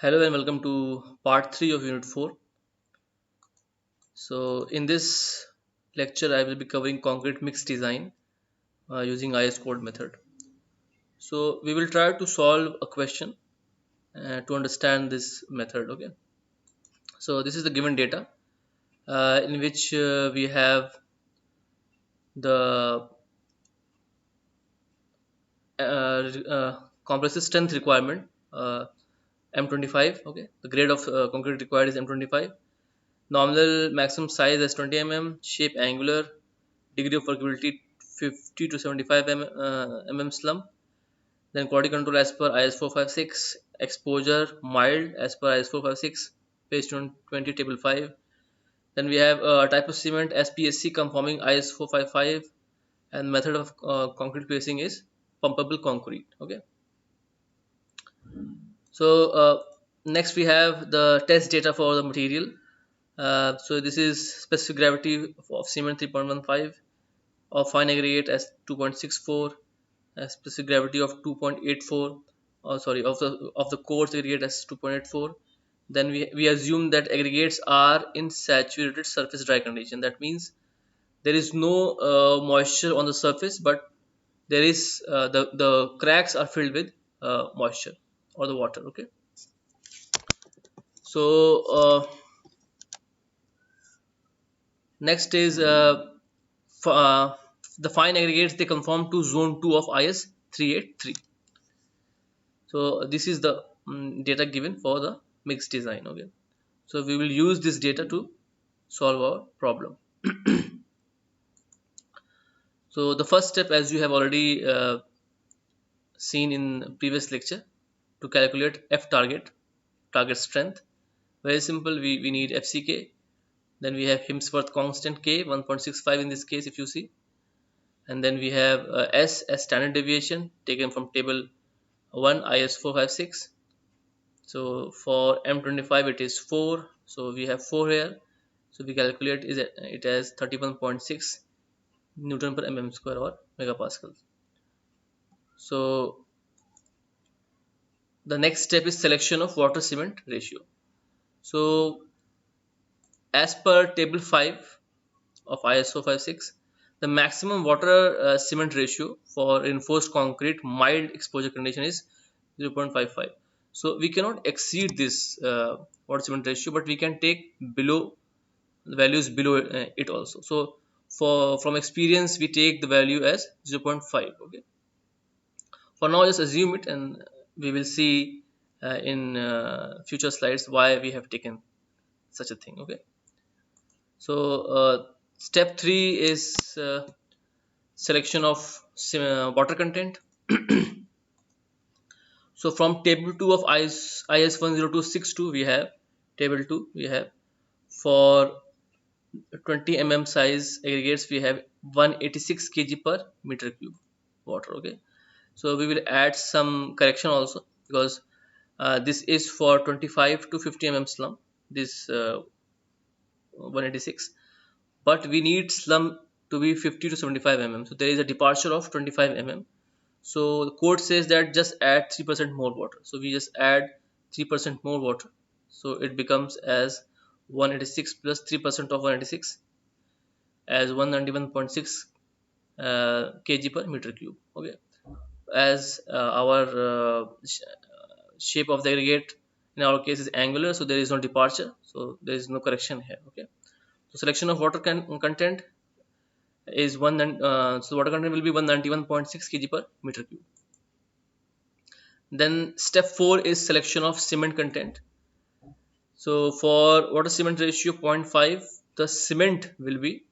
Hello and welcome to part 3 of Unit 4. So, in this lecture, I will be covering concrete mix design using IS code method. So, we will try to solve a question to understand this method. Okay. So, this is the given data in which we have the compressive strength requirement M25. Okay. The grade of concrete required is M25. Nominal maximum size as 20 mm, shape angular, degree of workability 50 to 75 mm slump. Then quality control as per IS 456, exposure mild as per IS 456, page 20 table 5. Then we have type of cement SPSC conforming IS 455, and method of concrete placing is pumpable concrete. Okay. So next we have the test data for the material. So this is specific gravity of cement 3.15, of fine aggregate as 2.64, specific gravity of 2.84, sorry, of the coarse aggregate as 2.84. Then we assume that aggregates are in saturated surface dry condition. That means there is no moisture on the surface, but there is the cracks are filled with moisture or the water. Okay. So next is the fine aggregates, they conform to zone 2 of IS 383. So this is the data given for the mixed design. Okay, so we will use this data to solve our problem. So the first step, as you have already seen in previous lecture, to calculate F target strength. Very simple. We need FCK. Then we have Himsworth constant K 1.65 in this case, if you see. And then we have S as standard deviation taken from table 1 IS 456. So for M25 it is 4. So we have 4 here. So we calculate it as 31.6 Newton per mm square or megapascal. So the next step is selection of water cement ratio. So as per table 5 of ISO 56, the maximum water cement ratio for reinforced concrete mild exposure condition is 0.55. So we cannot exceed this water cement ratio, but we can take below the values below it also. So for from experience we take the value as 0.5. Okay, for now just assume it, and we will see in future slides why we have taken such a thing. Okay, so step 3 is selection of water content. So from table 2 of IS 10262, we have table 2, we have for 20 mm size aggregates we have 186 kg per meter cube water. Okay, so we will add some correction also, because this is for 25 to 50 mm slump, this 186, but we need slump to be 50 to 75 mm, so there is a departure of 25 mm. So the code says that just add 3% more water, so we just add 3% more water, so it becomes as 186 plus 3% of 186 as 191.6 kg per meter cube. Okay, as our shape of the aggregate in our case is angular, so there is no departure, so there is no correction here. Okay, so selection of water content is so water content will be 191.6 kg per meter cube. Then step 4 is selection of cement content. So for water cement ratio 0.5, the cement will be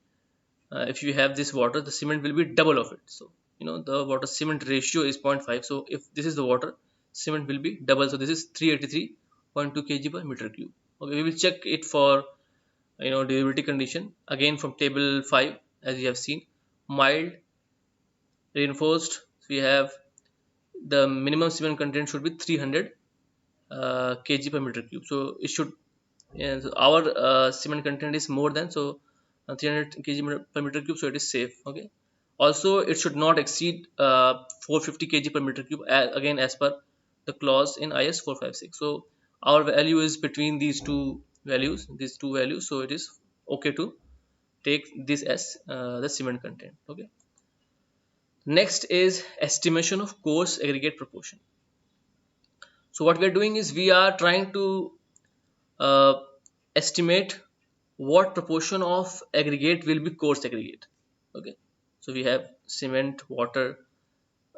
if you have this water, the cement will be double of it. So the water cement ratio is 0.5, so if this is the water, cement will be double, so this is 383.2 kg per meter cube. Okay, we will check it for durability condition again from table 5, as you have seen. Mild, reinforced, so we have the minimum cement content should be 300 kg per meter cube, so it should, yeah, so our cement content is more than, so 300 kg per meter cube, so it is safe. Okay, also it should not exceed 450 kg per meter cube, again as per the clause in IS 456. So our value is between these two values, so it is okay to take this as the cement content. Okay. Next is estimation of coarse aggregate proportion. So what we are doing is we are trying to uh, estimate what proportion of aggregate will be coarse aggregate. Okay. So we have cement, water,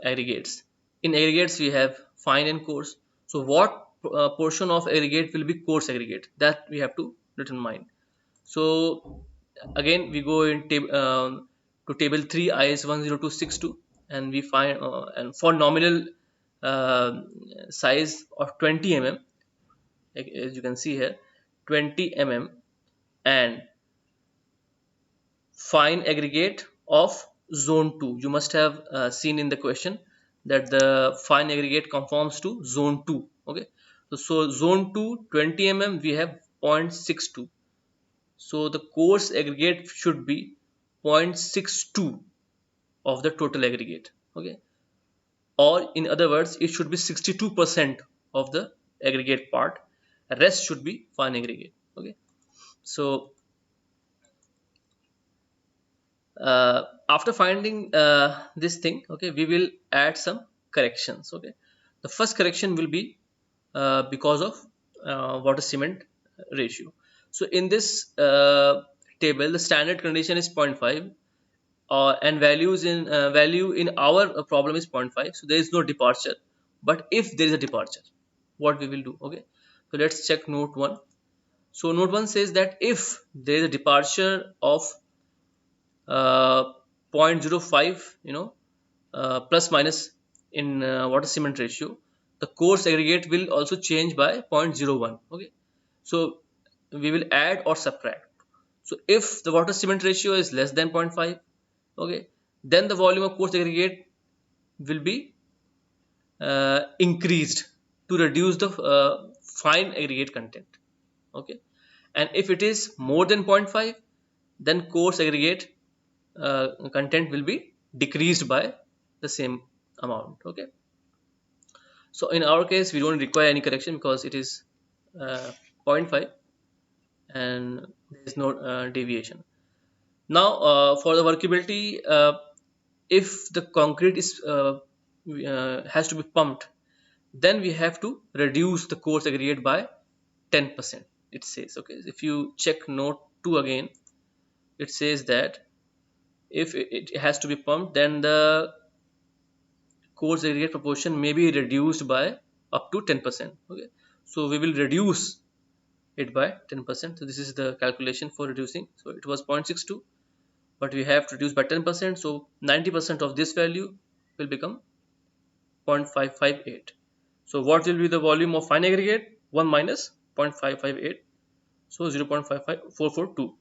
aggregates. In aggregates we have fine and coarse. So what portion of aggregate will be coarse aggregate, that we have to determine. So again we go in to table 3 IS 10262, and we find and for nominal uh, size of 20 mm, as you can see here, 20 mm, and fine aggregate of zone 2. You must have seen in the question that the fine aggregate conforms to zone 2. Okay, so zone 2 20 mm we have 0.62. So the coarse aggregate should be 0.62 of the total aggregate. Okay, or in other words, it should be 62% of the aggregate part. Rest should be fine aggregate. Okay, so after finding this thing, okay, we will add some corrections. Okay, the first correction will be because of water cement ratio. So in this table the standard condition is 0.5, and value in our problem is 0.5, so there is no departure. But if there is a departure, what we will do? Okay, so let's check note 1. So note 1 says that if there is a departure of uh, 0.05, plus minus in water cement ratio, the coarse aggregate will also change by 0.01. Okay, so we will add or subtract. So if the water cement ratio is less than 0.5, okay, then the volume of coarse aggregate will be increased to reduce the fine aggregate content. Okay, and if it is more than 0.5, then coarse aggregate content will be decreased by the same amount. Okay, so in our case we don't require any correction because it is uh, zero point 0.5 and there is no deviation. Now for the workability, if the concrete is has to be pumped, then we have to reduce the coarse aggregate by 10%, it says. Okay, if you check note 2 again, it says that if it has to be pumped, then the coarse aggregate proportion may be reduced by up to 10%. Okay, so we will reduce it by 10%. So this is the calculation for reducing. So it was 0.62, but we have to reduce by 10%, so 90% of this value will become 0.558. So what will be the volume of fine aggregate? 1 minus 0.558, so 0.55442.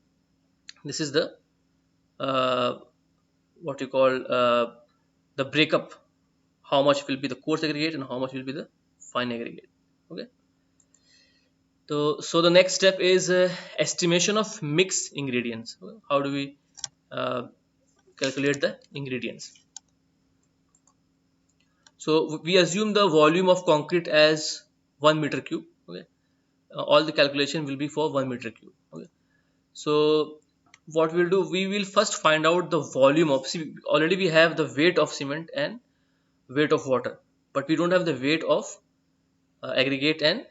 This is the uh, what you call the breakup, how much will be the coarse aggregate and how much will be the fine aggregate. Okay, so the next step is estimation of mixed ingredients. How do we uh, calculate the ingredients? So we assume the volume of concrete as 1 meter cube. Okay, all the calculation will be for 1 meter cube. Okay, so what we'll do, we will first find out the volume of, see, already we have the weight of cement and weight of water, but we don't have the weight of aggregate and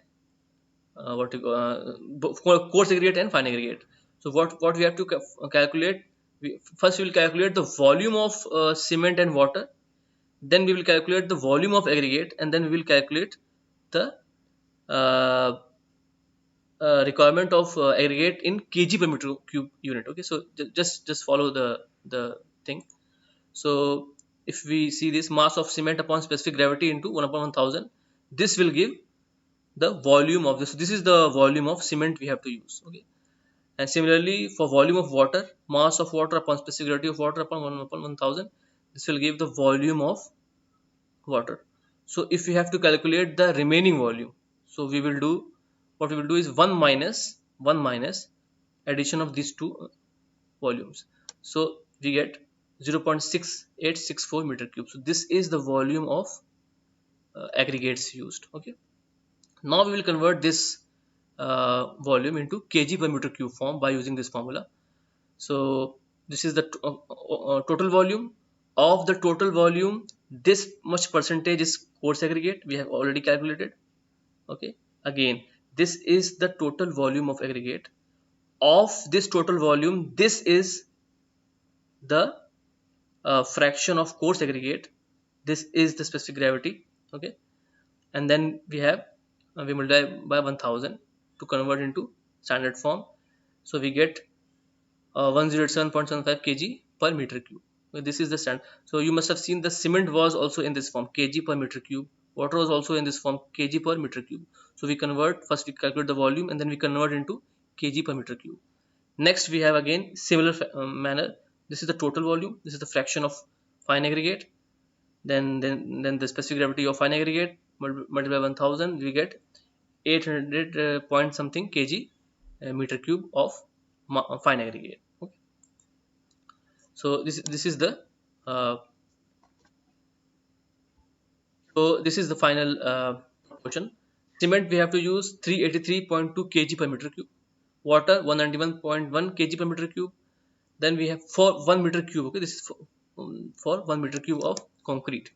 what you coarse aggregate and fine aggregate. So what we have to calculate, first we will calculate the volume of cement and water, then we will calculate the volume of aggregate, and then we will calculate the uh, requirement of aggregate in kg per meter cube unit. Okay, so just follow the thing. So if we see this mass of cement upon specific gravity into 1 upon 1000, this will give the volume of this. This is the volume of cement we have to use. Okay, and similarly for volume of water, mass of water upon specific gravity of water upon 1 upon 1000, this will give the volume of water. So if we have to calculate the remaining volume, so we will do, what we will do is 1 minus addition of these two volumes. So we get 0.6864 meter cube. So this is the volume of aggregates used. Okay, Now we will convert this volume into kg per meter cube form by using this formula. So this is the total volume. Of the total volume, this much percentage is coarse aggregate, we have already calculated. Okay, again, this is the total volume of aggregate. Of this total volume, this is the fraction of coarse aggregate. This is the specific gravity. Okay, and then we have we multiply by 1000 to convert into standard form. So we get 107.75 kg per meter cube. This is the standard. So you must have seen the cement was also in this form, kg per meter cube. Water was also in this form, kg per meter cube. So we convert, first we calculate the volume and then we convert into kg per meter cube. Next we have again similar manner. This is the total volume, this is the fraction of fine aggregate. Then the specific gravity of fine aggregate multiplied by 1000, we get 800 point something kg meter cube of fine aggregate. Okay. So this is the uh, this is the final proportion. Cement we have to use 383.2 kg per meter cube. Water 191.1 kg per meter cube. Then we have for 1 meter cube. Okay, this is for 1 meter cube of concrete.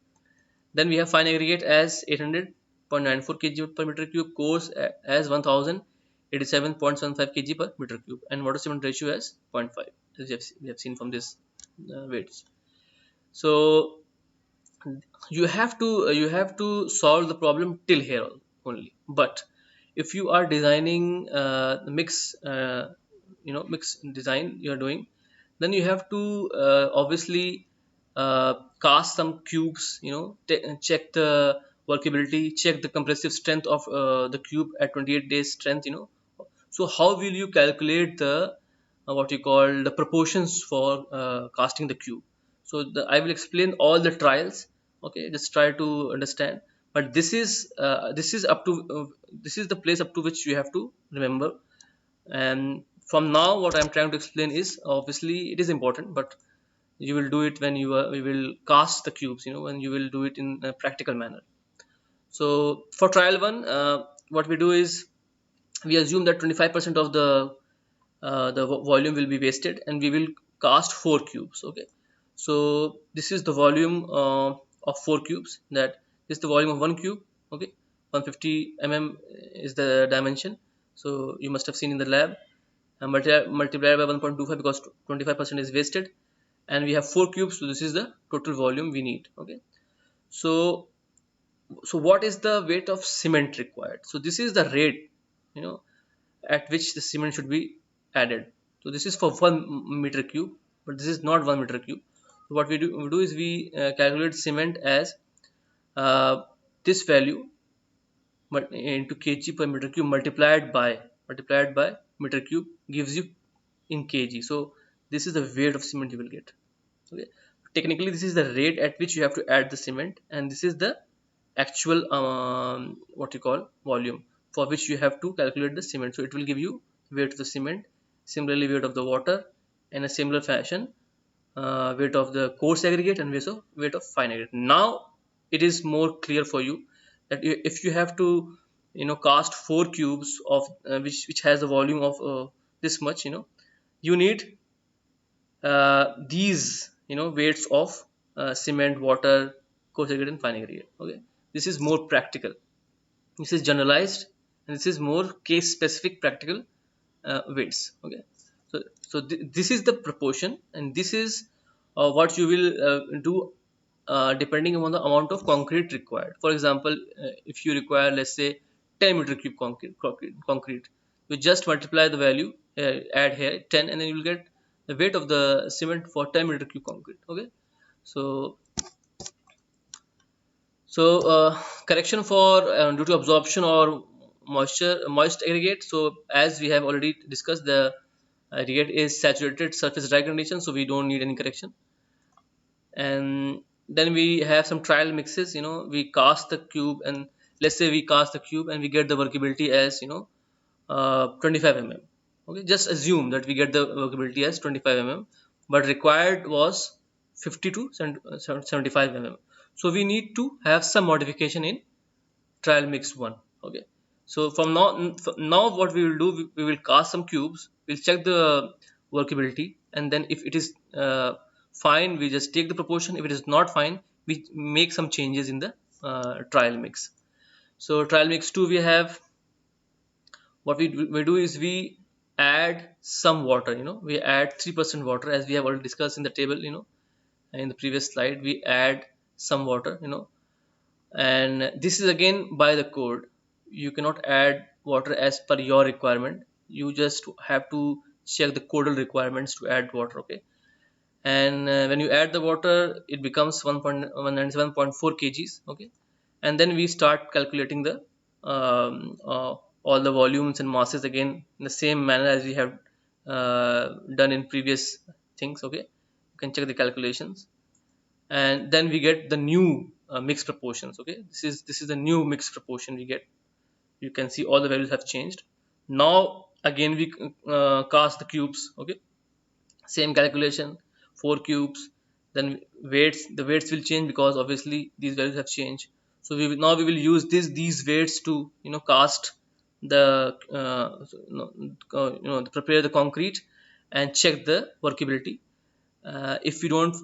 Then we have fine aggregate as 800.94 kg per meter cube, coarse as 1087.75 kg per meter cube, and water cement ratio as 0.5, as we have seen from this weights. So you have to solve the problem till here only. But if you are designing mix mix design you are doing, then you have to obviously cast some cubes, check the workability, check the compressive strength of the cube at 28 days strength. So how will you calculate the what you call the proportions for casting the cube? So I will explain all the trials. Okay, just try to understand. But this is up to this is the place up to which you have to remember. And from now what I'm trying to explain is, obviously it is important, but you will do it when you will cast the cubes, when you will do it in a practical manner. So for trial one, what we do is we assume that 25% of the volume will be wasted, and we will cast 4 cubes. Okay, so this is the volume of 4 cubes. That is the volume of 1 cube. Okay, 150 mm is the dimension. So you must have seen in the lab, multiplied by 1.25 because 25% is wasted, and we have 4 cubes. So this is the total volume we need. Okay, so what is the weight of cement required? So this is the rate, you know at which the cement should be added. So this is for 1 meter cube, but this is not 1 meter cube. So what we do is we calculate cement as this value into kg per meter cube multiplied by meter cube gives you in kg. So this is the weight of cement you will get. Okay, technically this is the rate at which you have to add the cement, and this is the actual what you call volume for which you have to calculate the cement. So it will give you weight of the cement, similarly weight of the water, in a similar fashion weight of the coarse aggregate and weight of fine aggregate. Now it is more clear for you that if you have to cast 4 cubes of which has a volume of this much, you need these weights of cement, water, coarse aggregate and fine aggregate. Okay, this is more practical, this is generalized, and this is more case specific practical weights. Okay, so this is the proportion, and this is what you will do depending upon the amount of concrete required. For example, if you require, let's say, 10 meter cube concrete, you just multiply the value, add here 10, and then you will get the weight of the cement for 10 meter cube concrete. Okay, so correction for due to absorption or moist aggregate. So as we have already discussed, the aggregate is saturated surface dry condition, so we don't need any correction. And then we have some trial mixes. We cast the cube, and let's say we cast the cube and we get the workability as 25 mm. Okay, just assume that we get the workability as 25 mm, but required was 50 to 75 mm. So we need to have some modification in trial mix 1. Okay, So from now what we will do, we will cast some cubes, we'll check the workability, and then if it is fine, we just take the proportion. If it is not fine, we make some changes in the trial mix. So trial mix 2, we have, what we do is we add some water, we add 3% water, as we have already discussed in the table, in the previous slide. We add some water, and this is again by the code. You cannot add water as per your requirement. You just have to check the codal requirements to add water. Okay. And when you add the water, it becomes 197.4 kgs. Okay. And then we start calculating the all the volumes and masses again in the same manner as we have done in previous things. Okay. You can check the calculations, and then we get the new mixed proportions. Okay, this is the new mixed proportion we get. You can see all the values have changed. Now again we cast the cubes. Okay, same calculation, 4 cubes. Then weights, the weights will change because obviously these values have changed. So now we will use these weights to cast the prepare the concrete and check the workability. If we don't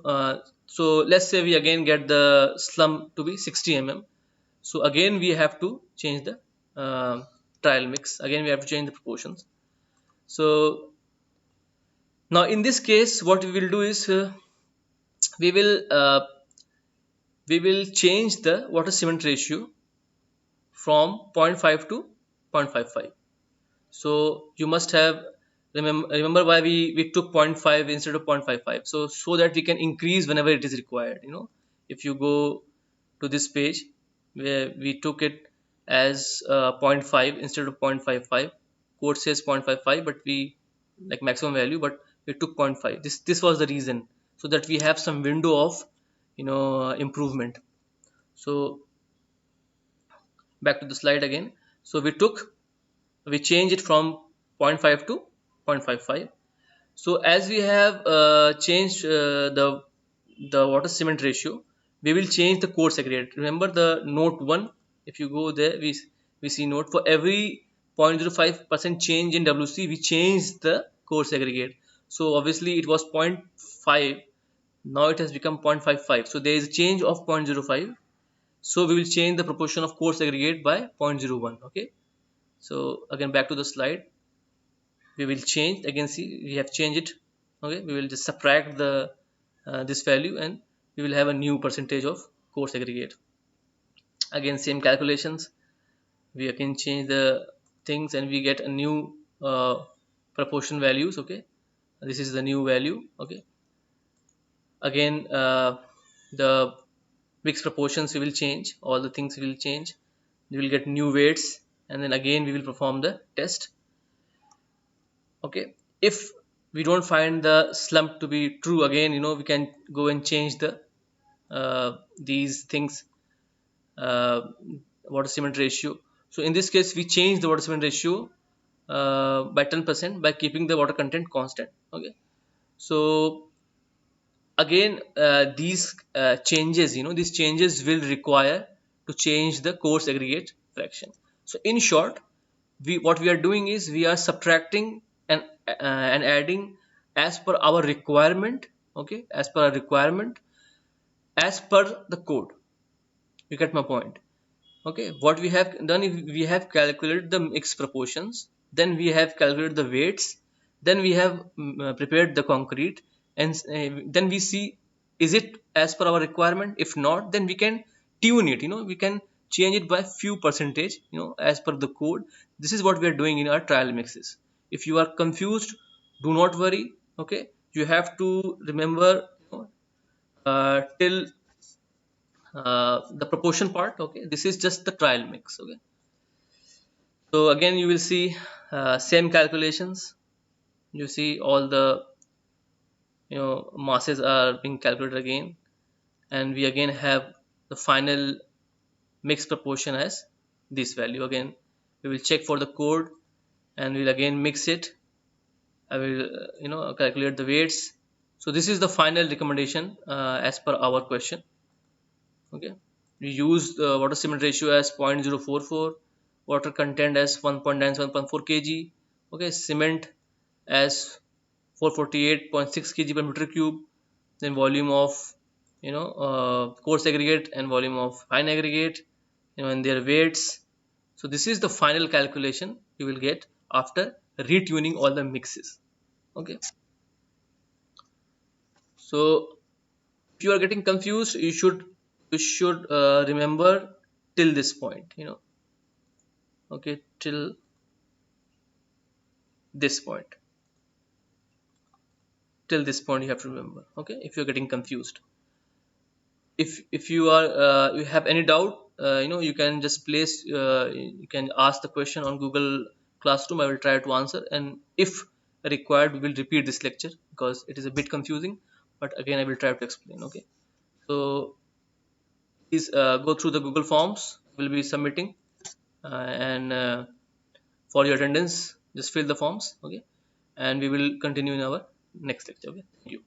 So let's say we again get the slump to be 60 mm. So again we have to change the trial mix. Again we have to change the proportions. So now in this case what we will do is we will uh, we will change the water cement ratio from 0 0.5 to 0.55. So you must have remember why we took 0 0.5 instead of 0.55. So that we can increase whenever it is required. If you go to this page where we took it as 0 0.5 instead of 0.55. Code says 0.55, but we like maximum value, but we took 0.5. This was the reason, so that we have some window of improvement. So back to the slide again. So we change it from 0.5 to 0.55. So as we have changed the water cement ratio, we will change the coarse aggregate. Remember the note 1. If you go there, we see note, for every 0.05% change in WC, we change the coarse aggregate. So obviously it was 0.5, now it has become 0.55. So there is a change of 0.05. So we will change the proportion of coarse aggregate by 0.01. Okay. So again back to the slide, we will change again. See, we have changed it. Okay, we will just subtract the this value, and we will have a new percentage of coarse aggregate. Again same calculations, we again change the things, and we get a new proportion values. Okay, this is the new value. Okay, again the mixed proportions we will change, all the things will change. We will get new weights, and then again we will perform the test. Okay, if we don't find the slump to be true, again we can go and change the these things, uh, water cement ratio. So in this case we change the water cement ratio by 10% by keeping the water content constant. Okay, so again these changes, these changes will require to change the coarse aggregate fraction. So in short, what we are doing is we are subtracting and adding as per our requirement. Okay, as per our requirement, as per the code. You get my point? Okay, what we have done is we have calculated the mix proportions, then we have calculated the weights, then we have prepared the concrete, and then we see, is it as per our requirement? If not, then we can tune it. We can change it by few percentage, as per the code. This is what we are doing in our trial mixes. If you are confused, do not worry. Okay, you have to remember till the proportion part. Okay, this is just the trial mix. Okay, so again you will see same calculations. You see all the masses are being calculated again, and we again have the final mixed proportion as this value. Again we will check for the code, and we'll again mix it. I will calculate the weights. So this is the final recommendation as per our question. Okay, we use the water cement ratio as 0.044, water content as 1.97.4 kg. Okay, cement as 448.6 kg per meter cube. Then volume of coarse aggregate and volume of fine aggregate, and their weights. So this is the final calculation you will get after retuning all the mixes. Okay, so if you are getting confused, you should remember till this point. Okay, till this point. Till this point you have to remember. Okay, if you're getting confused, if you have any doubt, you can just you can ask the question on Google Classroom. I will try to answer, and if required we will repeat this lecture because it is a bit confusing, but again I will try to explain. Okay, so please go through the Google Forms we'll be submitting, and for your attendance just fill the forms. Okay, and we will continue in our next lecture. Okay, thank you.